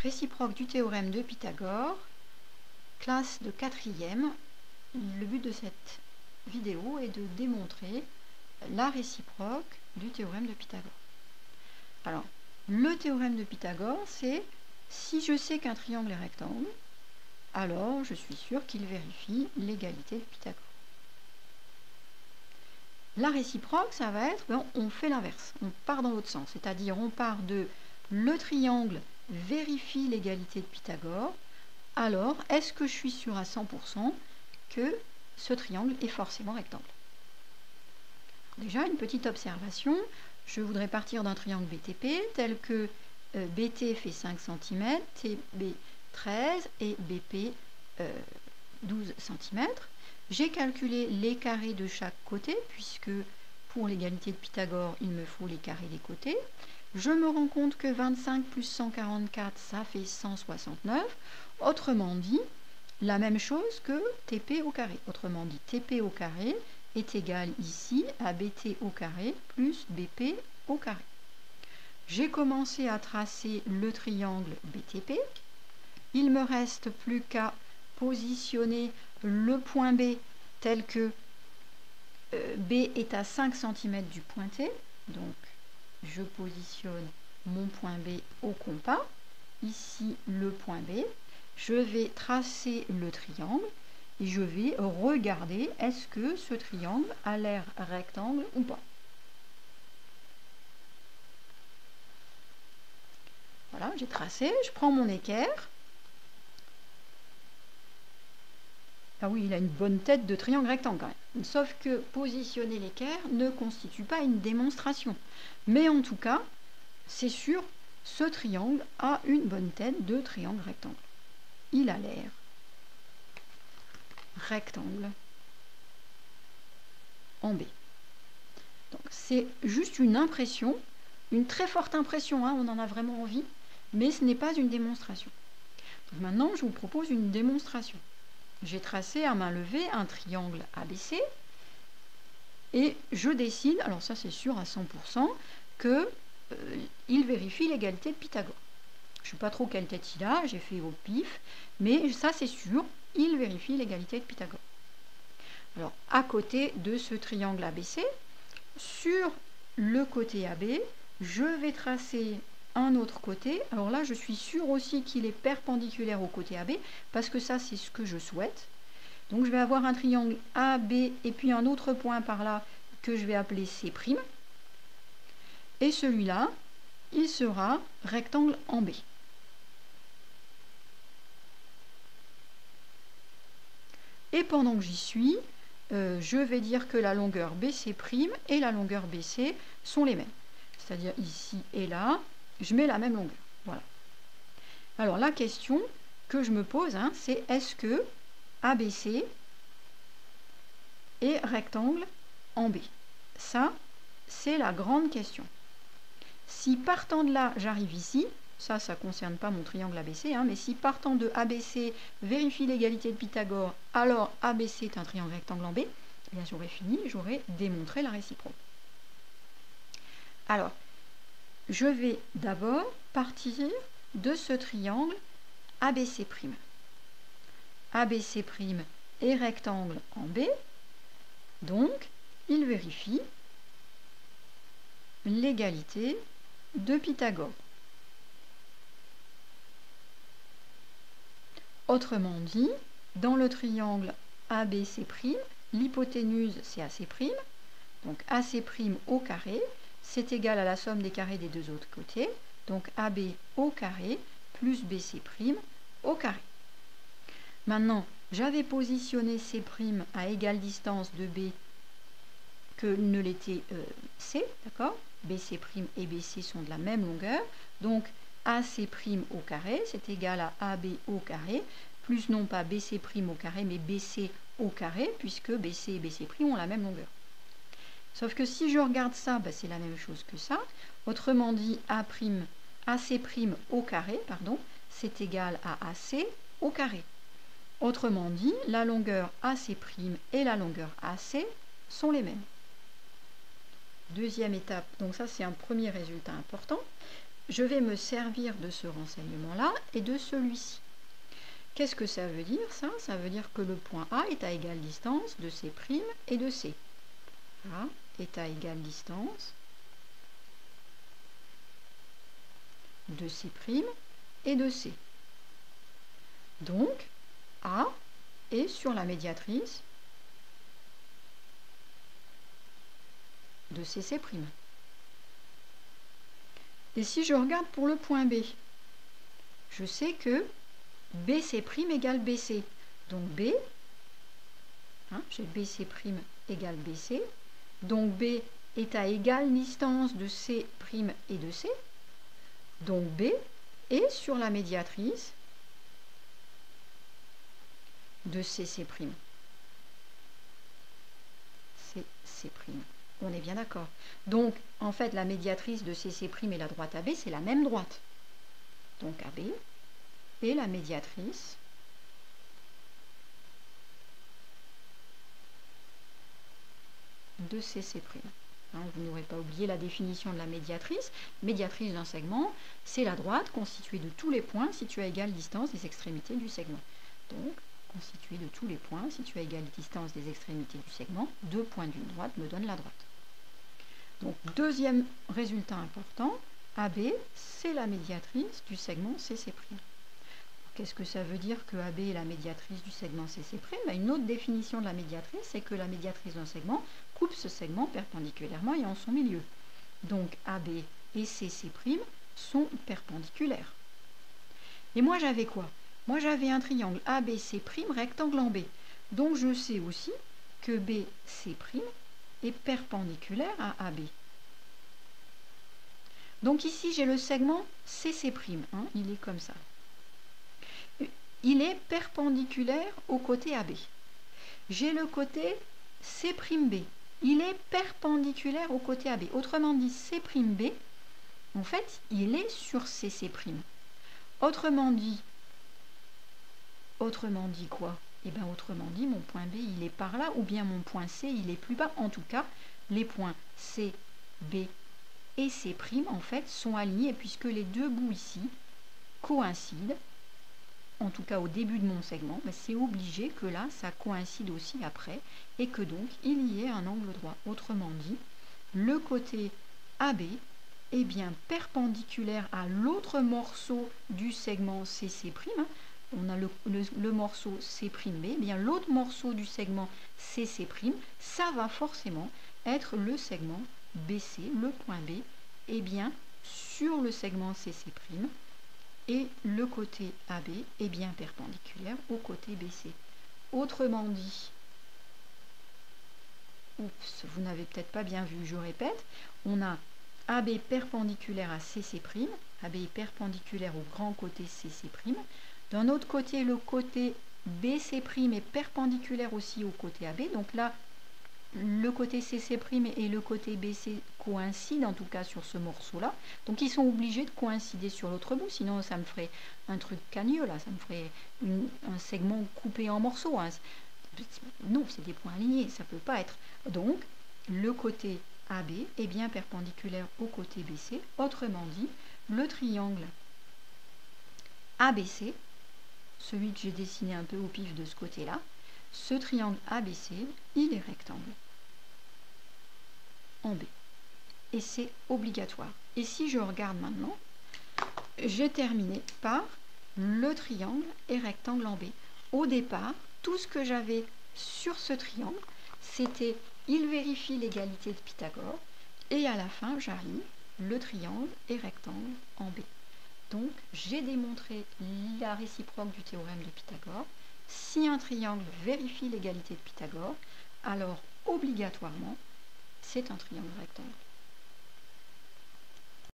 Réciproque du théorème de Pythagore, classe de 4e. Le but de cette vidéo est de démontrer la réciproque du théorème de Pythagore. Alors, le théorème de Pythagore, c'est si je sais qu'un triangle est rectangle, alors je suis sûr qu'il vérifie l'égalité de Pythagore. La réciproque, ça va être, on fait l'inverse, on part dans l'autre sens, c'est-à-dire on part de le triangle vérifie l'égalité de Pythagore, alors est-ce que je suis sûr à 100% que ce triangle est forcément rectangle? Déjà, une petite observation, je voudrais partir d'un triangle BTP tel que BT fait 5 cm, TB 13 et BP 12 cm. J'ai calculé les carrés de chaque côté, puisque pour l'égalité de Pythagore, il me faut les carrés des côtés. Je me rends compte que 25 plus 144, ça fait 169. Autrement dit, la même chose que TP au carré. Autrement dit, TP au carré est égal ici à BT au carré plus BP au carré. J'ai commencé à tracer le triangle BTP. Il me reste plus qu'à positionner le point B tel que B est à 5 cm du point T. Donc, je positionne mon point B au compas. Ici, le point B. Je vais tracer le triangle et je vais regarder est-ce que ce triangle a l'air rectangle ou pas. Voilà, j'ai tracé, je prends mon équerre. Ah oui, il a une bonne tête de triangle rectangle quand même. Sauf que positionner l'équerre ne constitue pas une démonstration. Mais en tout cas, c'est sûr, ce triangle a une bonne tête de triangle rectangle. Il a l'air rectangle en B. Donc c'est juste une impression, une très forte impression, on en a vraiment envie, mais ce n'est pas une démonstration. Donc maintenant, je vous propose une démonstration. J'ai tracé à main levée un triangle ABC et je décide, alors ça c'est sûr à 100%, qu'il vérifie l'égalité de Pythagore. Je ne sais pas trop quelle tête il a, j'ai fait au pif, mais ça c'est sûr, il vérifie l'égalité de Pythagore. Alors, à côté de ce triangle ABC, sur le côté AB, je vais tracer un autre côté. Alors là, je suis sûre aussi qu'il est perpendiculaire au côté AB, parce que ça, c'est ce que je souhaite. Donc, je vais avoir un triangle AB et puis un autre point par là que je vais appeler C'. Et celui-là, il sera rectangle en B. Et pendant que j'y suis, je vais dire que la longueur BC' et la longueur BC sont les mêmes. C'est-à-dire ici et là, je mets la même longueur. Voilà. Alors la question que je me pose, c'est est-ce que ABC est rectangle en B? Ça, c'est la grande question. Si partant de là, j'arrive ici, ça ne concerne pas mon triangle ABC, mais si partant de ABC vérifie l'égalité de Pythagore, alors ABC est un triangle rectangle en B, et bien j'aurai fini, j'aurai démontré la réciproque. Alors, je vais d'abord partir de ce triangle ABC'. ABC' est rectangle en B, donc il vérifie l'égalité de Pythagore. Autrement dit, dans le triangle ABC', l'hypoténuse c'est AC', donc AC' au carré, c'est égal à la somme des carrés des deux autres côtés, donc AB au carré plus BC' au carré. Maintenant, j'avais positionné C' à égale distance de B que ne l'était C, d'accord? BC' et BC sont de la même longueur, donc AC' au carré, c'est égal à AB au carré, plus non pas BC' au carré, mais BC au carré, puisque BC et BC' ont la même longueur. Sauf que si je regarde ça, c'est la même chose que ça. Autrement dit, AC' au carré, c'est égal à AC au carré. Autrement dit, la longueur AC' et la longueur AC sont les mêmes. Deuxième étape, donc ça c'est un premier résultat important. je vais me servir de ce renseignement-là et de celui-ci. Qu'est-ce que ça veut dire, ça? Ça veut dire que le point A est à égale distance de C' et de C. A est à égale distance de C' et de C. Donc, A est sur la médiatrice de CC'. Et si je regarde pour le point B, je sais que BC' égale BC. Donc B, j'ai BC' égale BC. Donc B est à égale distance de C' et de C. Donc B est sur la médiatrice de CC'. CC'. On est bien d'accord. Donc, en fait, la médiatrice de CC' et la droite AB, c'est la même droite. Donc AB est la médiatrice de CC'. Vous n'aurez pas oublié la définition de la médiatrice. Médiatrice d'un segment, c'est la droite constituée de tous les points situés à égale distance des extrémités du segment. Donc, constituée de tous les points situés à égale distance des extrémités du segment, deux points d'une droite me donnent la droite. Donc, deuxième résultat important, AB, c'est la médiatrice du segment CC'. Qu'est-ce que ça veut dire que AB est la médiatrice du segment CC'? Une autre définition de la médiatrice, c'est que la médiatrice d'un segment coupe ce segment perpendiculairement et en son milieu. Donc AB et CC' sont perpendiculaires. Et moi j'avais quoi? Moi j'avais un triangle ABC', rectangle en B. Donc je sais aussi que BC' est perpendiculaire à AB. Donc ici j'ai le segment CC', il est comme ça. Il est perpendiculaire au côté AB. J'ai le côté C'B. Il est perpendiculaire au côté AB. Autrement dit, C'B, en fait, il est sur CC'. Autrement dit quoi? Eh bien, autrement dit, mon point B, il est par là, ou bien mon point C, il est plus bas. En tout cas, les points C, B et C', en fait, sont alignés, puisque les deux bouts ici coïncident. En tout cas au début de mon segment, c'est obligé que là, ça coïncide aussi après, et que donc, il y ait un angle droit. Autrement dit, le côté AB est bien perpendiculaire à l'autre morceau du segment CC'. On a le morceau C'B, eh bien l'autre morceau du segment CC', ça va forcément être le segment BC, le point B, et bien sur le segment CC', et le côté AB est bien perpendiculaire au côté BC. Autrement dit, vous n'avez peut-être pas bien vu, je répète, on a AB perpendiculaire à CC', AB est perpendiculaire au grand côté CC'. D'un autre côté, le côté BC' est perpendiculaire aussi au côté AB. Donc là, le côté CC' et le côté BC coïncident, en tout cas sur ce morceau-là. Donc ils sont obligés de coïncider sur l'autre bout, sinon ça me ferait un truc cagneux, là, ça me ferait un segment coupé en morceaux. Non, c'est des points alignés, ça ne peut pas être. Donc, le côté AB est bien perpendiculaire au côté BC. Autrement dit, le triangle ABC, celui que j'ai dessiné un peu au pif de ce côté-là, ce triangle ABC, il est rectangle en B. Et c'est obligatoire. Et si je regarde maintenant, j'ai terminé par le triangle et rectangle en B. Au départ, tout ce que j'avais sur ce triangle, c'était il vérifie l'égalité de Pythagore, et à la fin, j'arrive le triangle et rectangle en B. Donc, j'ai démontré la réciproque du théorème de Pythagore. Si un triangle vérifie l'égalité de Pythagore, alors obligatoirement, c'est un triangle rectangle.